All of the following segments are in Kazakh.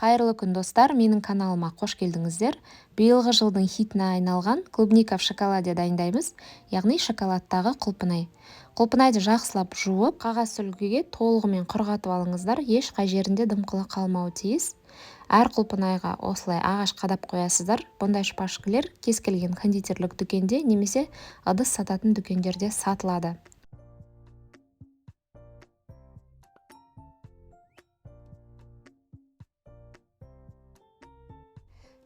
Қайырлы күн достар, менің каналыма қош келдіңіздер. Биылғы жылдың хитіне айналған клубника в шоколаде дайындаймыз, яғни шоколадтағы құлпынай. Құлпынайды жақсылап жуып, қағаз сүлгіге толығымен құрғатып алыңыздар, еш қай жерінде дымқылы қалмауы тиіс. Әр құлпынайға осылай ағаш қадап қоясыздар. Бұндай шпажкілер кез келген кондитерлік дүкенде немесе ыдыс сататын дүкендерде сатылады.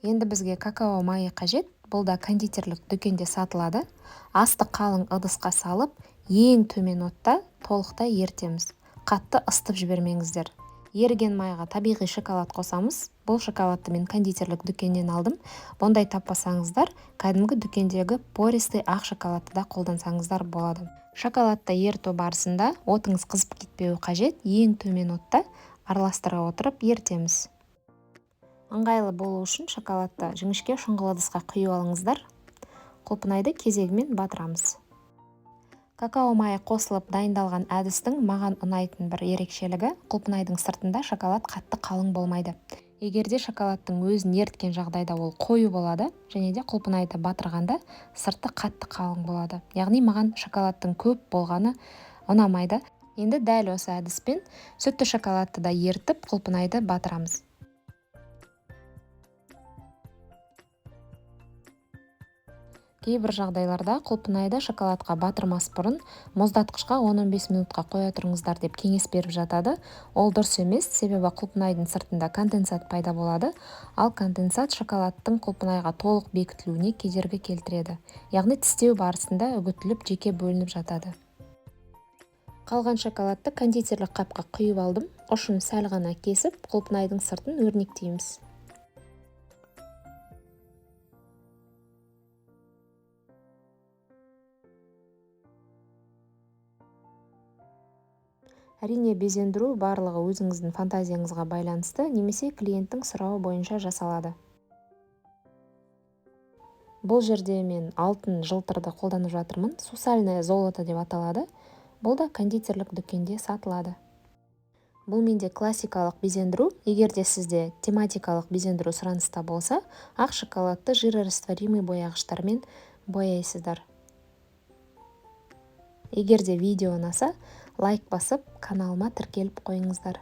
Енді бізге какао майы қажет. Бұл да кондитерлік дүкенде сатылады. Асты қалың ыдысқа салып, ең төмен отта толықтай ерітеміз. Қатты ысытып жібермеңіздер. Еріген майға табиғи шоколад қосамыз. Бұл шоколадты мен кондитерлік дүкеннен алдым. Бұндай таппасаңыздар, кәдімгі дүкендегі пористый ақ шоколадты да қолдансаңыздар болады. Шоколадты еріту барысында отыңыз қызып кетпеуі қажет. Ең төмен отта араластыра отырып ерітеміз. Ыңғайлы болу үшін шоколадты жіңішке шұңғыл ыдысқа құйып алыңыздар. Құлпынайды кезегімен батырамыз. Какао майы қосылып дайындалған әдістің маған ұнайтын бір ерекшелігі, құлпынайдың сыртында шоколад қатты қалың болмайды. Егерде шоколадтың өзін еріткен жағдайда ол қою болады, және де құлпынайды батырғанда сырты қатты қалың болады. Яғни маған шоколадтың көп болғаны ұнамайды. Енді дәл осы әдіспен сүтті шоколадты да ерітіп құлпынайды батырамыз. Кейбір жағдайларда құлпынайды шоколадқа батырмас бұрын мұздатқышқа 10-15 минутқа қоя тұрыңыздар деп кеңес беріп жатады. Ол дұрыс емес, себебі құлпынайдың сыртында конденсат пайда болады, ал конденсат шоколадтың құлпынайға толық бекітілуіне кедергі келтіреді. Яғни тістеу барысында үгітіліп жеке бөлініп жатады. Қалған шоколадты кондитерлік қапқа құйып алдым. Ұшын сәл ғана кесіп, құлпынайдың сыртын өрнектейміз. Әрине, безендіру барлығы өзіңіздің фантазияңызға байланысты, немесе клиенттің сұрауы бойынша жасалады. Бұл жерде мен алтын жылтырды қолданып жатырмын. Сусальное золото деп аталады. Бұл да кондитерлік дүкенде сатылады. Бұл менде классикалық безендіру. Егерде сізде тематикалық безендіру сұраныста болса, ақ шоколадты жирорастворимый бояғыштармен бояйсыздар. Егерде видео ұнаса, лайк басып, каналыма тіркеліп қойыңыздар.